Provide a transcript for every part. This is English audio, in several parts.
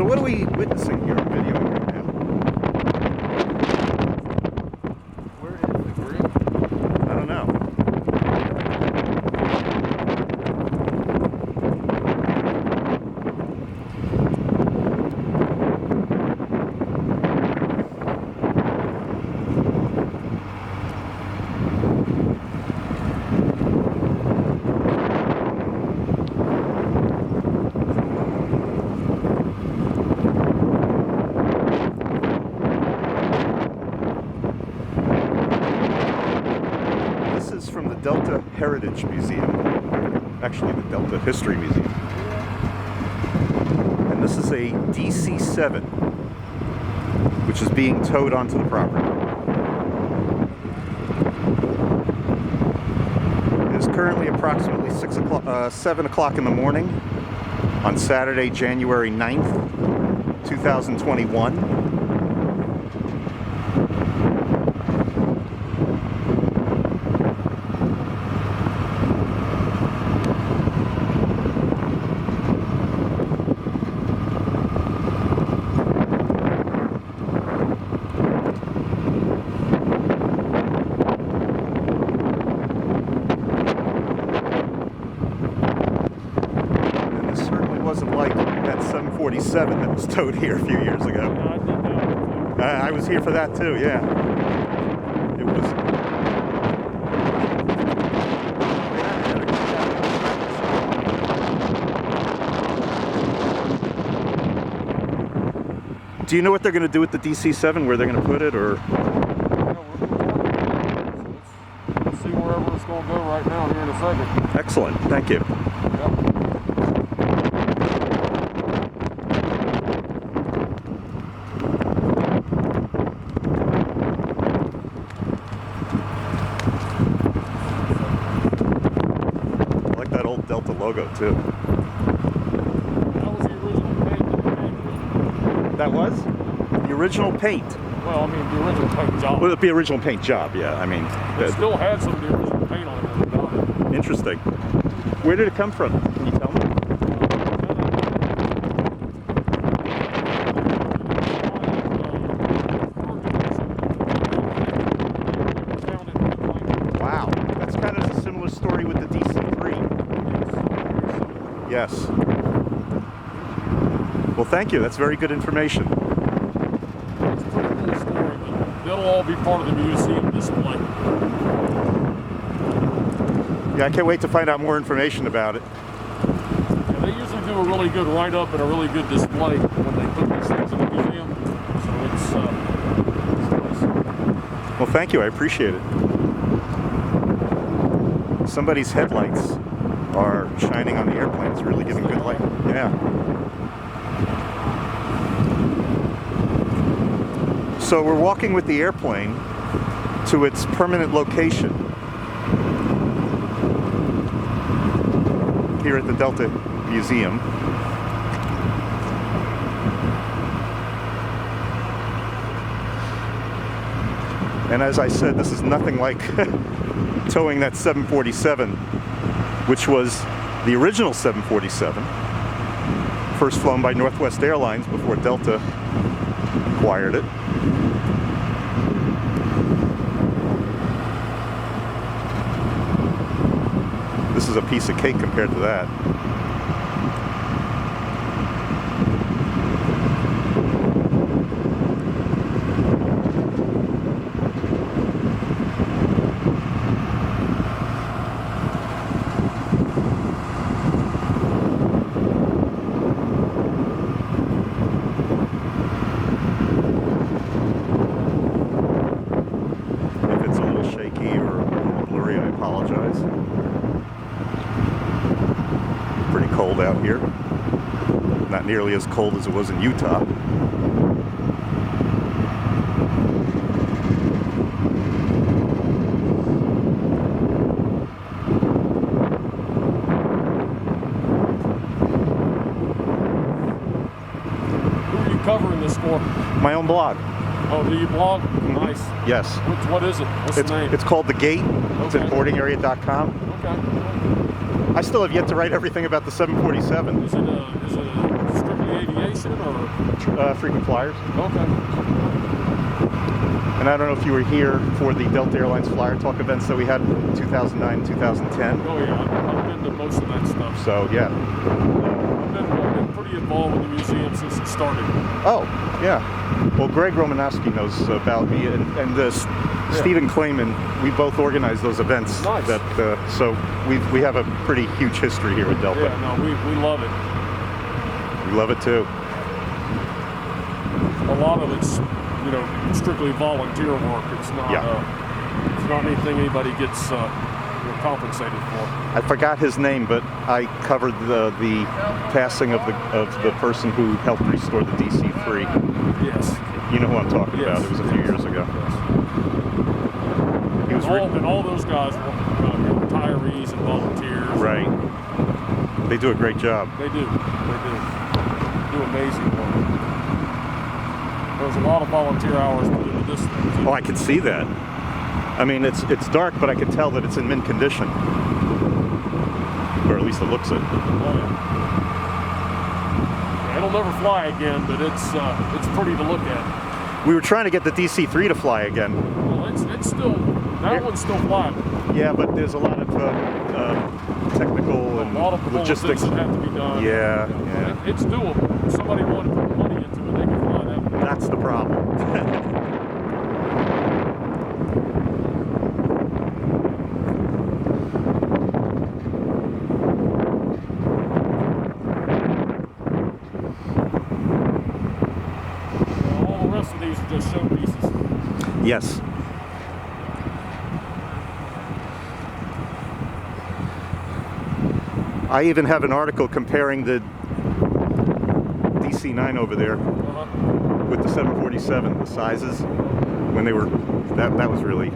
So what are we witnessing here, videoing right now? Where is the grid? I don't know. From the Delta Heritage Museum, actually the Delta History Museum, and this is a DC-7 which is being towed onto the property. It is currently approximately 7 o'clock in the morning on Saturday, January 9th, 2021. Wasn't like that 747 that was towed here a few years ago. I was here for that too, yeah. It was... Do you know what they're going to do with the DC-7, where they're going to put it, or...? Let's see wherever it's going to go right now here in a second. Excellent, thank you. Delta logo too. That was the original paint that we painted. That was? The original paint? Well, I mean the original paint job. Well, the original paint job, yeah. I mean... It still had some of the original paint on it. Interesting. Where did it come from? Can you tell me? Wow. That's kind of a similar story with the DC-3. Yes. Well, thank you. That's very good information. It's a pretty cool story, but that'll all be part of the museum display. Yeah, I can't wait to find out more information about it. Yeah, they usually do a really good write-up and a really good display when they put these things in the museum. So it's nice. Well, thank you. I appreciate it. Somebody's headlights are shining on the airplane. It's really giving good light. Yeah. So we're walking with the airplane to its permanent location here at the Delta Museum. And as I said, this is nothing like towing that 747, which was the original 747, first flown by Northwest Airlines before Delta acquired it. This is a piece of cake compared to that. Pretty cold out here. Not nearly as cold as it was in Utah. Who are you covering this for? My own blog. Oh, do you blog? Nice. Yes. What is it? What's the name? It's called The Gate. It's Okay. at boardingarea.com. Okay. I still have yet to write everything about the 747. Is it strictly aviation or? Frequent flyers. Okay. And I don't know if you were here for the Delta Airlines Flyer Talk events that we had in 2009, 2010. Oh yeah, I've been to most of that stuff. So yeah. I've been pretty involved with the museum since it started. Oh, yeah. Well, Greg Romanowski knows about me, and Stephen Clayman. We both organized those events. Nice. So we have a pretty huge history here with Delta. Yeah, no, we love it. We love it too. A lot of it's, you know, strictly volunteer work. It's not. It's not anything anybody gets compensated for. I forgot his name, but I covered the passing of the person who helped restore the DC-3. Yes. You know who I'm talking Yes. about. It was a few years ago. Yes. He was And all those guys were retirees and volunteers. right. They do a great job. They do. They do amazing work. There's a lot of volunteer hours put into this thing, too. Oh, I can see that. I mean, it's dark, but I can tell that it's in mint condition, or at least it looks it. Oh, yeah. It'll never fly again, but it's pretty to look at. We were trying to get the DC-3 to fly again. Well, it's still, that one's still flying. Yeah, but there's a lot of technical and A lot of logistics. that have to be done. Yeah. It's doable. If somebody wanted to put money into it, they can fly that one. That's the problem. All the rest of these are just showpieces. Yes. I even have an article comparing the DC-9 over there with the 747, the sizes, when they were, that was really,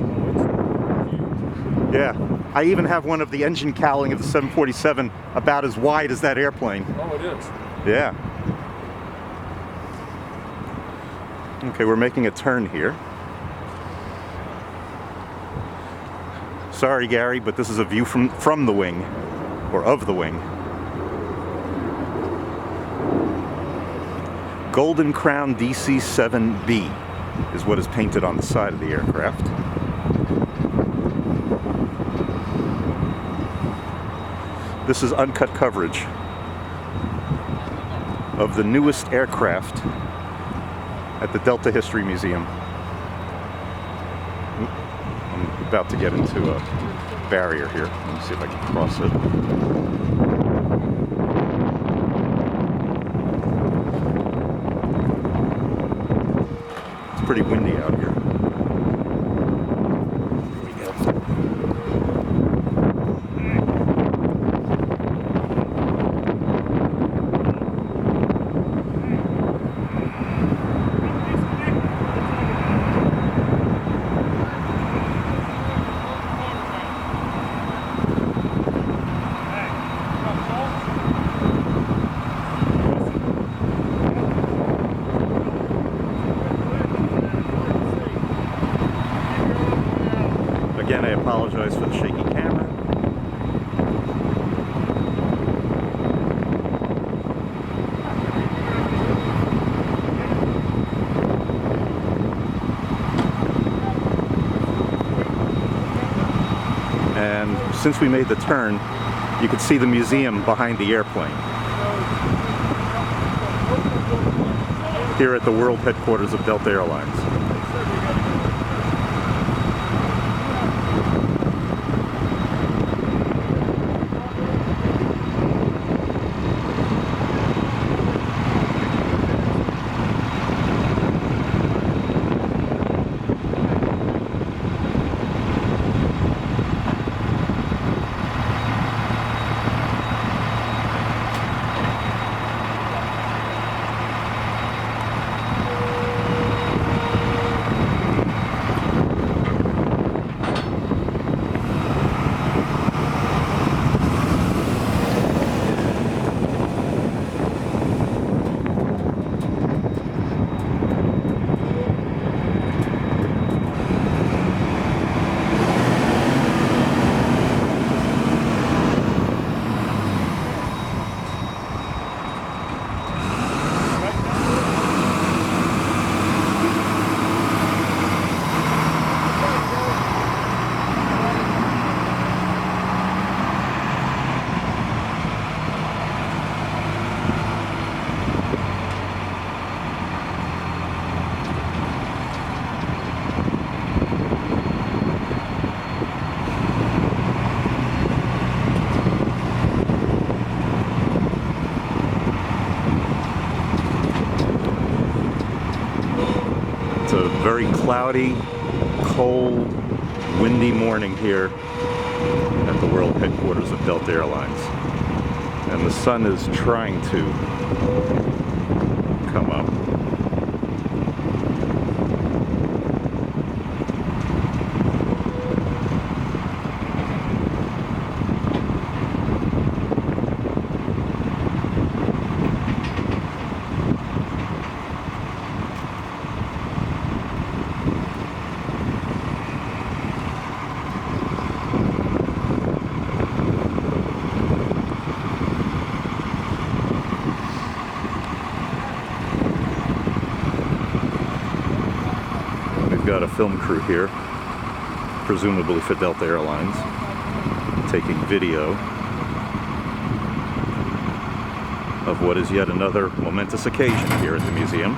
yeah. I even have one of the engine cowling of the 747 about as wide as that airplane. Oh, it is. Yeah. Okay, we're making a turn here. Sorry, Gary, but this is a view from the wing, or of the wing. Golden Crown DC-7B is what is painted on the side of the aircraft. This is uncut coverage of the newest aircraft at the Delta History Museum. I'm about to get into a barrier here. Let me see if I can cross it. It's pretty windy out here. Here we go. Again, I apologize for the shaky camera. And since we made the turn, you can see the museum behind the airplane. Here at the world headquarters of Delta Airlines. very cloudy, cold, windy morning here at the world headquarters of Delta Airlines. And the sun is trying to come up. Got a film crew here, presumably for Delta Airlines, taking video of what is yet another momentous occasion here at the museum.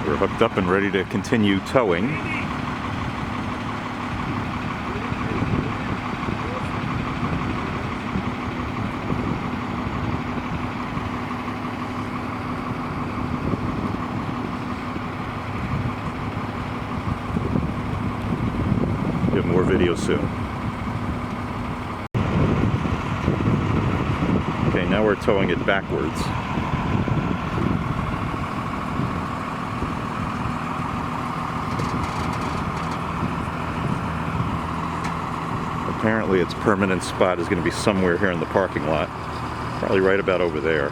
We're hooked up and ready to continue towing. More video soon. Okay, now we're towing it backwards. Apparently its permanent spot is going to be somewhere here in the parking lot, probably right about over there.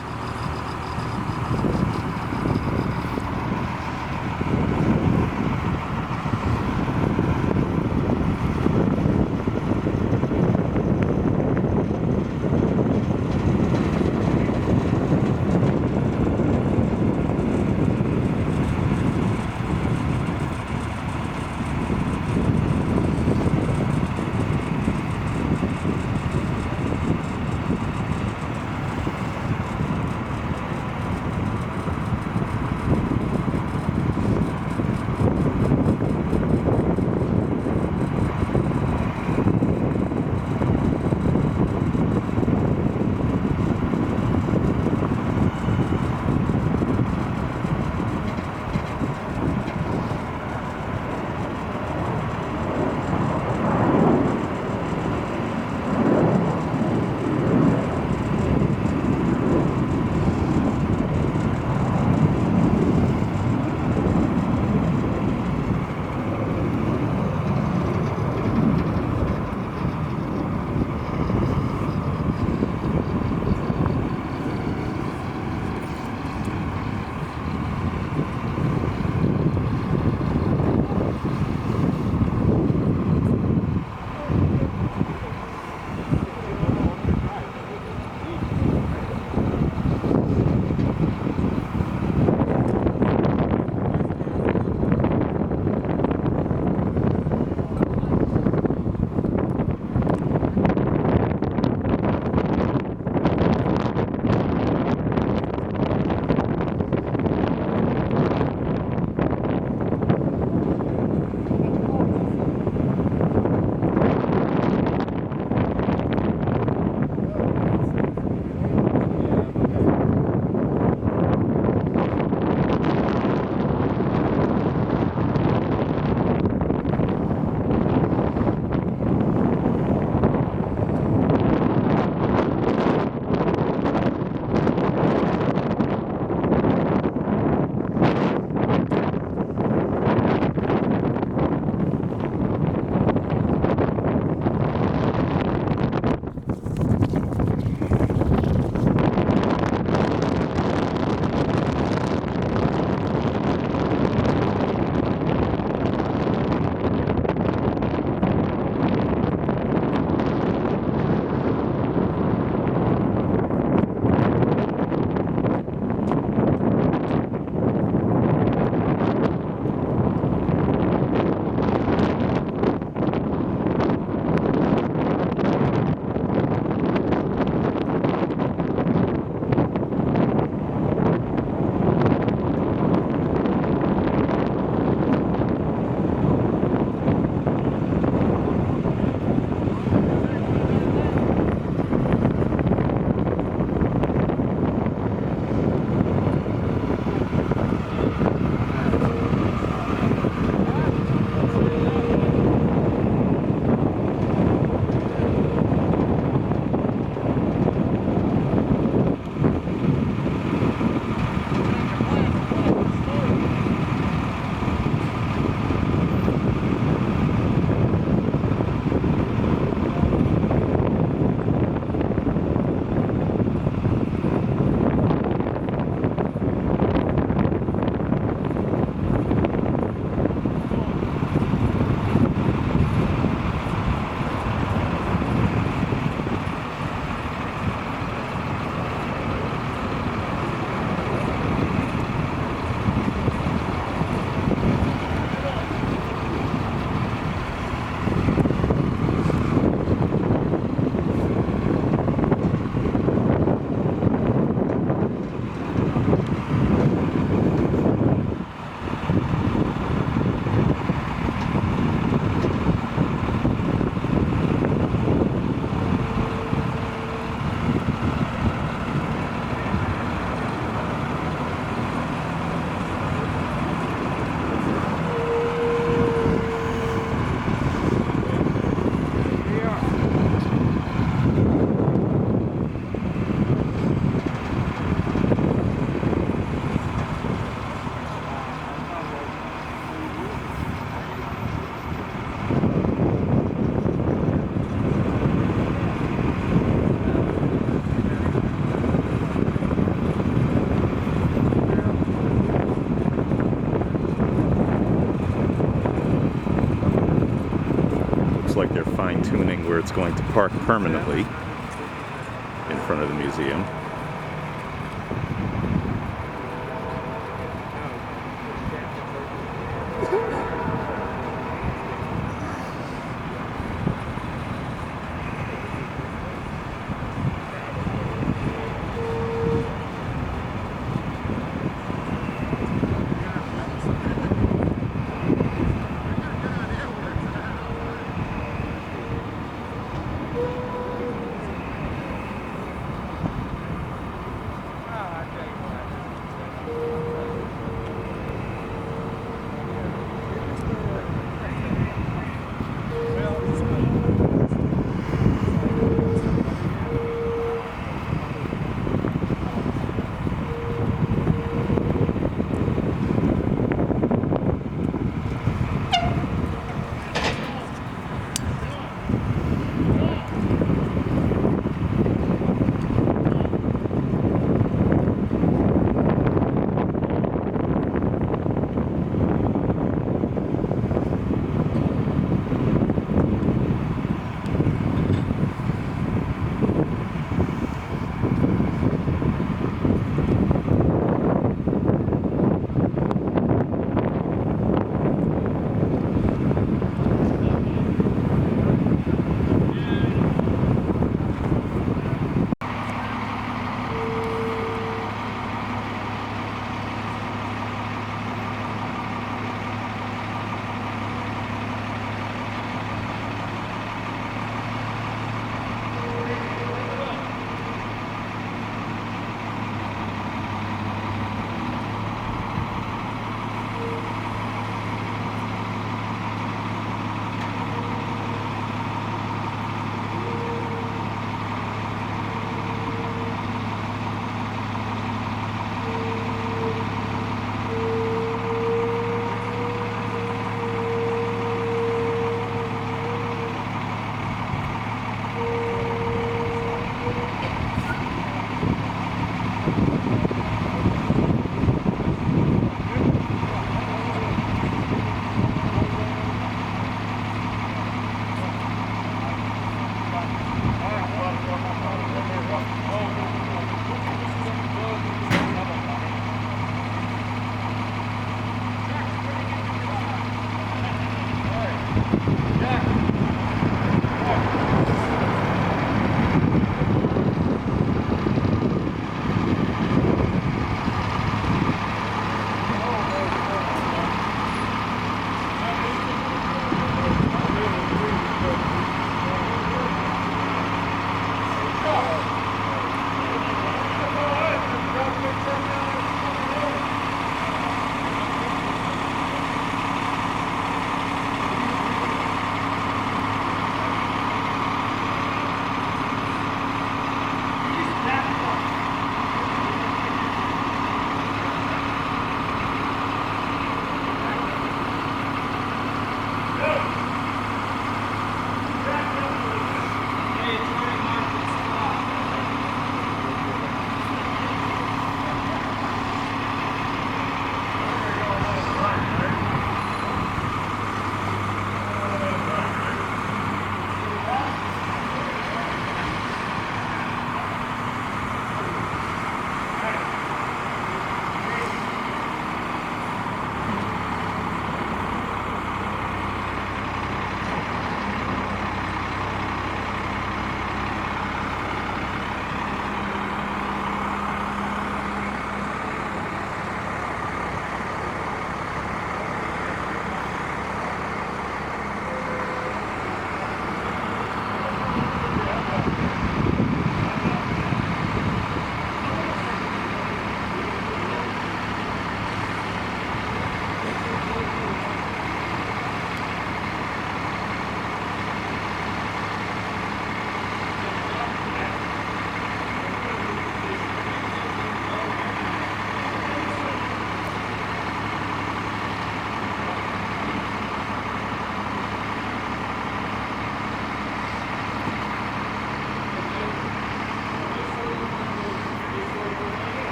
looks like they're fine-tuning where it's going to park permanently in front of the museum.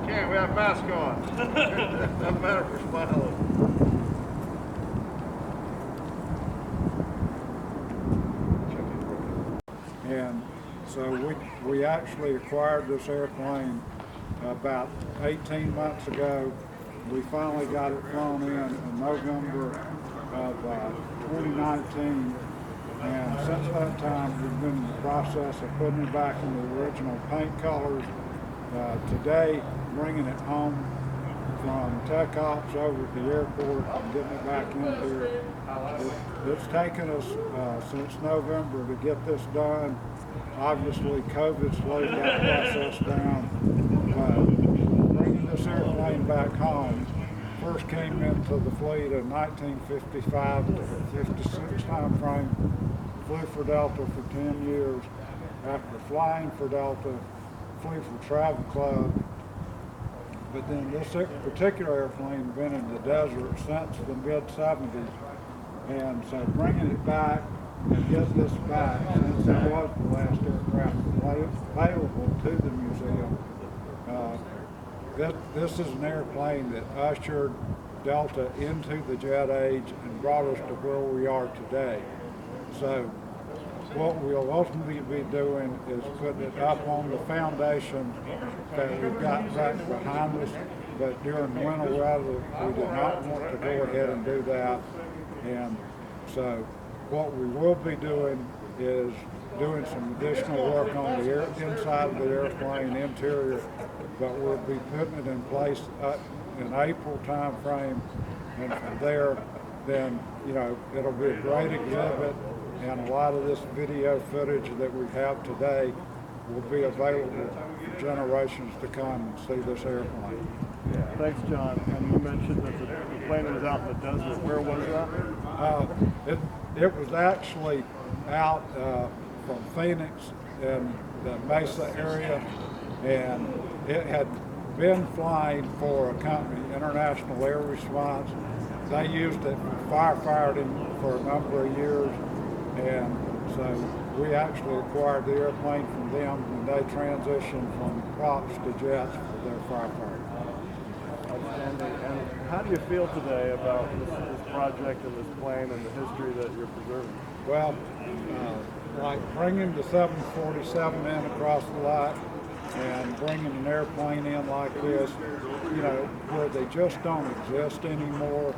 can't. We have masks on. Doesn't matter if we're smiling. And so we actually acquired this airplane about 18 months ago. We finally got it flown in November of 2019. And since that time, we've been in the process of putting it back in the original paint colors. Today, bringing it home from Tech Ops over at the airport and getting it back in here. It's taken us since November to get this done. Obviously, COVID slowed that process down. Bringing this airplane back home, first came into the fleet in 1955 to 56 time frame. Flew for Delta for 10 years. After flying for Delta, flew for Travel Club. But then this particular airplane been in the desert since the mid-70s. And so bringing it back and get this back, since it was the last aircraft available to the museum, this is an airplane that ushered Delta into the jet age and brought us to where we are today. So what we'll ultimately be doing is putting it up on the foundation that we've got back behind us, but during winter weather, we did not want to go ahead and do that. And so what we will be doing is doing some additional work on the inside of the airplane interior, but we'll be putting it in place in April time frame, and from there, then, you know, it'll be a great exhibit, and a lot of this video footage that we have today will be available for generations to come and see this airplane. Yeah. Thanks, John. And you mentioned that the plane was out in the desert. Where was that? It was actually out from Phoenix in the Mesa area, and it had been flying for a company, International Air Response. They used it for firefighting for a number of years, and so we actually acquired the airplane from them when they transitioned from props to jets for their firefighting. Outstanding. And how do you feel today about this project and this plane and the history that you're preserving? Well, like bringing the 747 in across the lot and bringing an airplane in like this, you know, where they just don't exist anymore,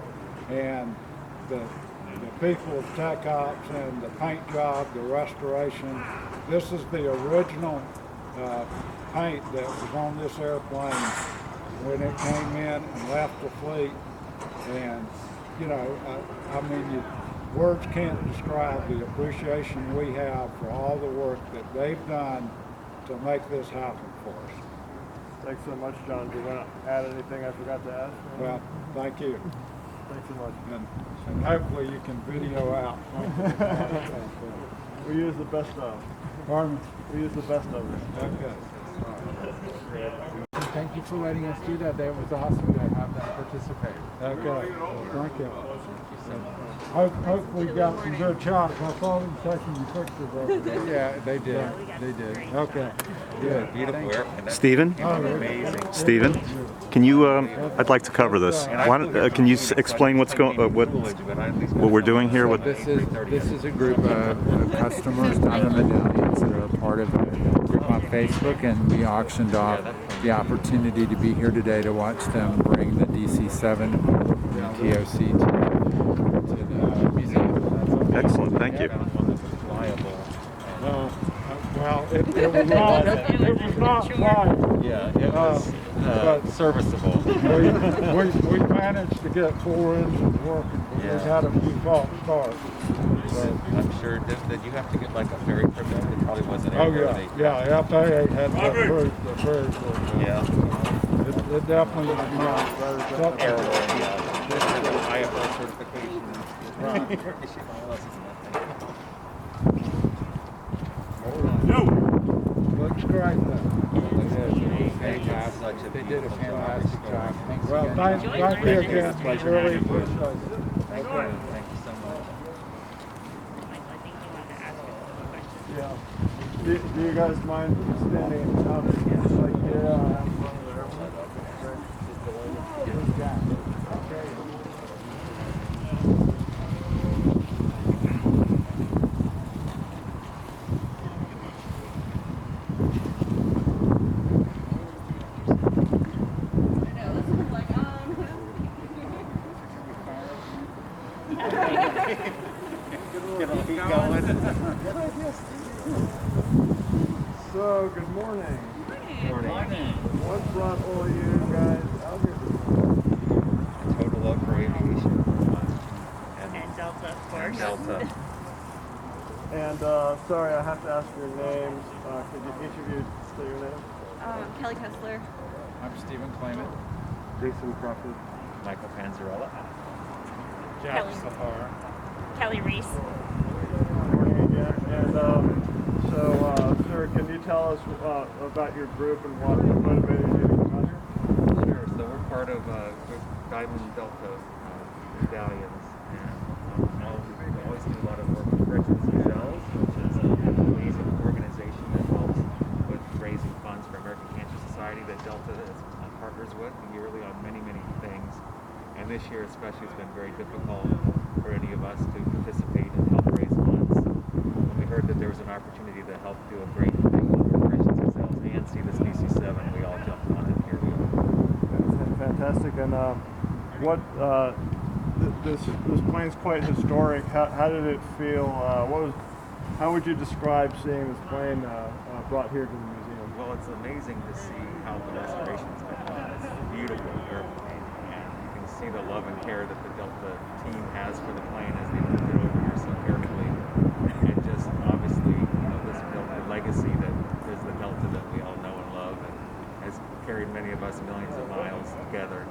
and the people of Tech Ops and the paint job, the restoration. This is the original paint that was on this airplane when it came in and left the fleet. And, you know, I mean, words can't describe the appreciation we have for all the work that they've done to make this happen for us. Thanks so much, John. Do you want to add anything I forgot to ask? Well, thank you. Thanks so much. And hopefully you can video out. We use the best of. Pardon me? We use the best of it. Okay. Thank you for letting us do that. That was awesome to have them participate. Okay. Thank you. Hopefully you got some good shots. I saw them taking your pictures over there. Yeah, they did. They did. Okay. Good. Beautiful airplane. Stephen? Amazing. Stephen, can you, I'd like to cover this. Why don't, can you explain what's what we're doing here? What? This is a group of customers, diamond medallions, that are a part of a group on Facebook, and we auctioned off the opportunity to be here today to watch them bring the DC-7 TOC to the museum. Excellent, thank you. Well, it was not flying. Yeah, it was serviceable. We managed to get 4 engines working, but we had a few false starts. I'm sure that you have to get like a very permit. It probably wasn't Oh airworthy. yeah, FAA had to approve the very good. Yeah. It definitely was not very Airworthy, yeah. IFR certification. Right. Looks great though. They did a fantastic job. Thanks Well, again. thank you again. Really appreciate it. Thank you so much. Yeah. Do you guys mind standing out just like here? So, good morning. Morning. What brought all you guys out here this morning? Total love for aviation. And Delta, of course. And Delta. And sorry, I have to ask your names. Could you, each of you say your name? Kelly Kessler. I'm Stephen Clayman. Jason Crawford. Michael Panzarella. Kelly. Kelly Reese. Morning again. And sir, can you tell us about your group and what motivated you to come out here? Sure. So we're part of Diamond Delta medallions, and we always do a lot of work with Veterans Themselves, which is an amazing organization that helps with raising funds for American Cancer Society that Delta is partners with yearly on many things. And this year especially it's been very difficult for any of us to participate and help raise funds. When we heard that there was an opportunity to help do a great thing with Veterans Themselves and see this DC-7, we all jumped on it. Here we are. Fantastic. And this plane's quite historic. How did it feel? How would you describe seeing this plane brought here to the museum? Well, it's amazing to see how the restoration's been done. It's a beautiful airplane, and you can see the love and care that the Delta team has for the plane as they moved it over here so carefully. And just obviously, this built the legacy that is the Delta that we all know and love, and has carried many of us millions of miles together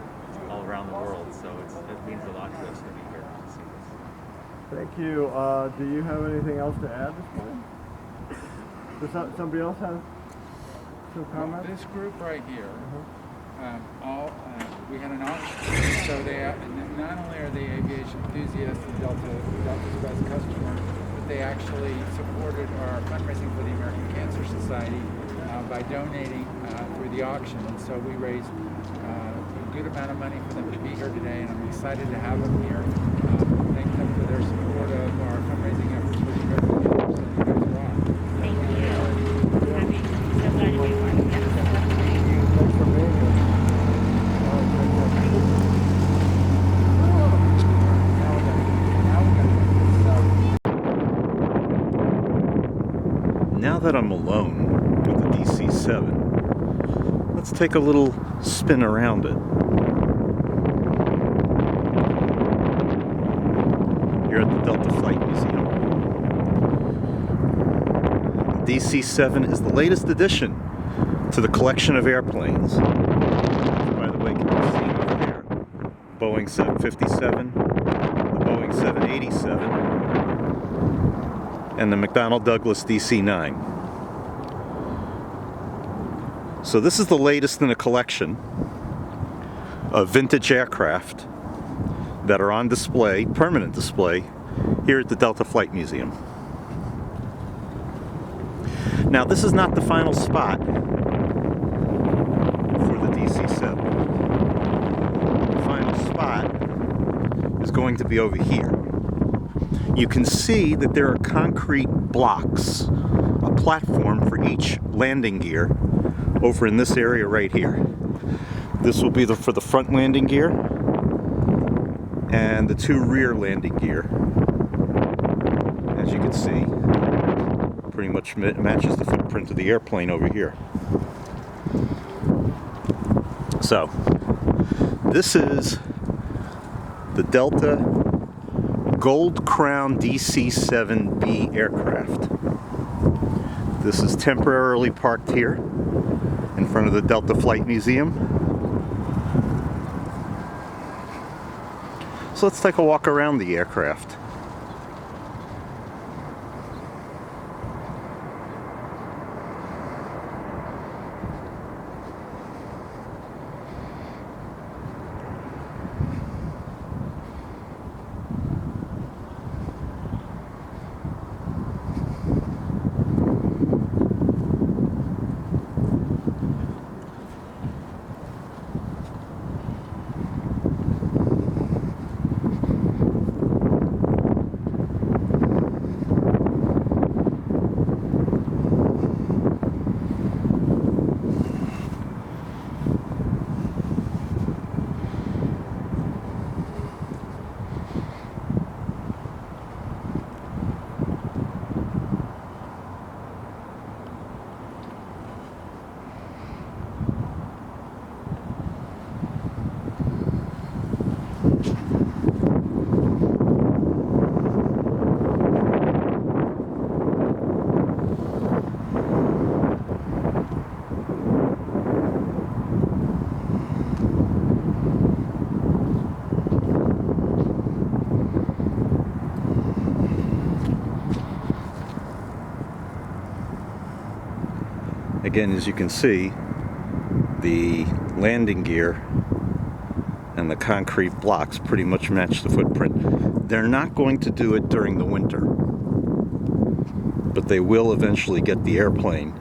all around the world. So it means a lot to us to be here to see this. Thank you. Do you have anything else to add this morning? Does somebody else have some comments? This group right here, we had an auction, so they not only are they aviation enthusiasts and Delta's best customer, but they actually supported our fundraising for the American Cancer Society by donating through the auction, and so we raised a good amount of money for them to be here today, and I'm excited to have them here. Thank them for their support of our fundraising efforts for the American Cancer Society. You guys rock. Thank you. Happy, so glad to be part of it. Thanks for being here. Now that I'm alone with the DC-7, let's take a little spin around it. Here at the Delta Flight Museum. The DC-7 is the latest addition to the collection of airplanes. By the way, can you see over there? Boeing 757, the Boeing 787, and the McDonnell Douglas DC-9. So this is the latest in a collection of vintage aircraft that are on display, permanent display, here at the Delta Flight Museum. Now this is not the final spot for the DC-7. The final spot is going to be over here. You can see that there are concrete blocks, a platform for each landing gear over in this area right here. This will be for the front landing gear and the two rear landing gear. As you can see, pretty much matches the footprint of the airplane over here. So, this is the Delta Gold Crown DC-7B aircraft. This is temporarily parked here in front of the Delta Flight Museum. So let's take a walk around the aircraft. Again, as you can see, the landing gear and the concrete blocks pretty much match the footprint. They're not going to do it during the winter, but they will eventually get the airplane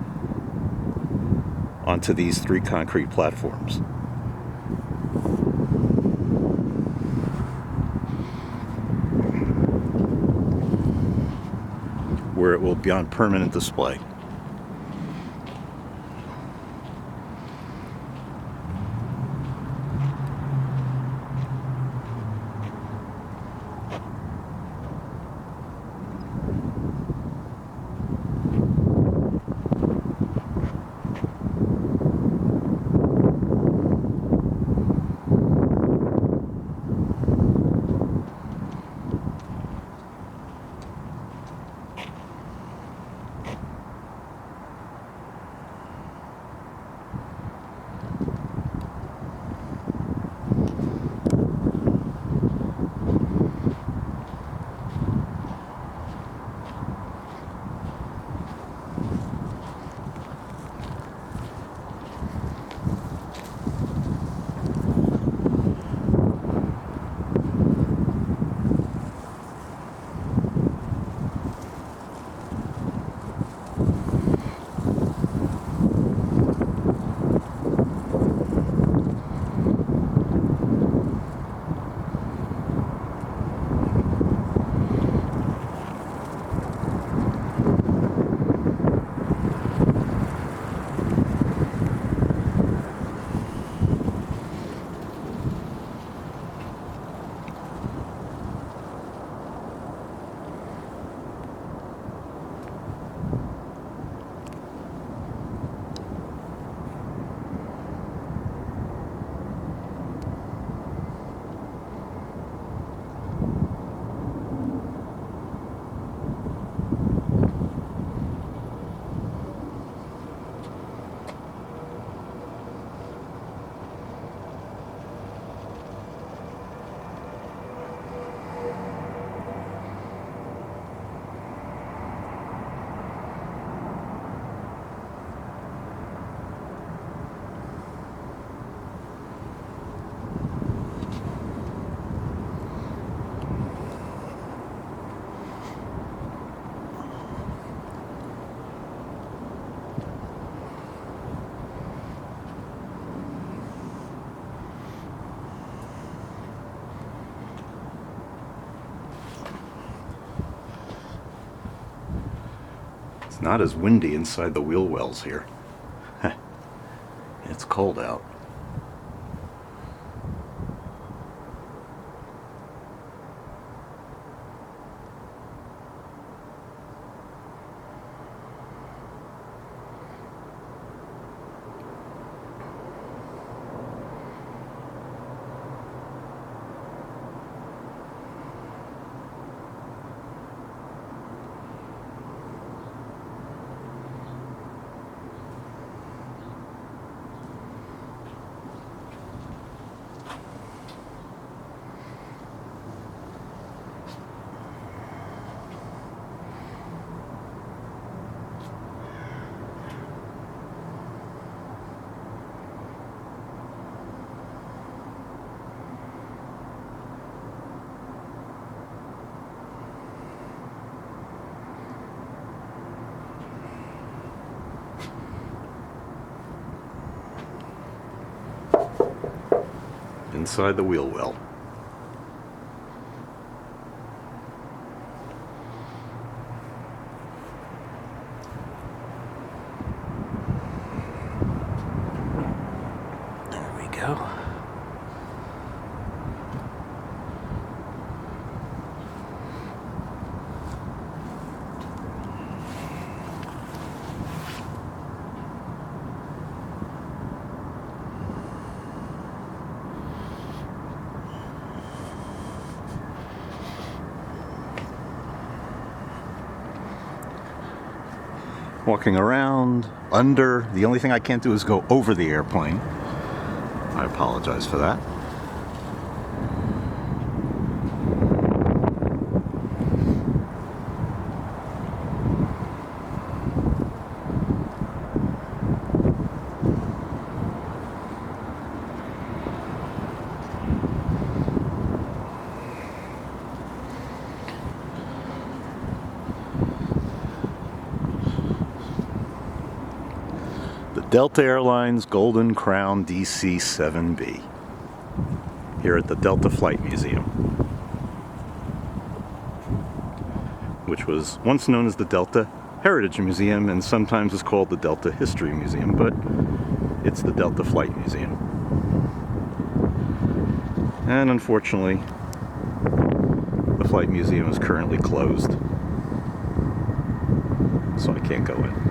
onto these 3 concrete platforms. Where it will be on permanent display. It's not as windy inside the wheel wells here. It's cold out. Inside the wheel well. There we go. Walking around, under. The only thing I can't do is go over the airplane. I apologize for that. Delta Airlines Golden Crown DC-7B here at the Delta Flight Museum, which was once known as the Delta Heritage Museum and sometimes is called the Delta History Museum, but it's the Delta Flight Museum. And unfortunately, the Flight Museum is currently closed, so I can't go in.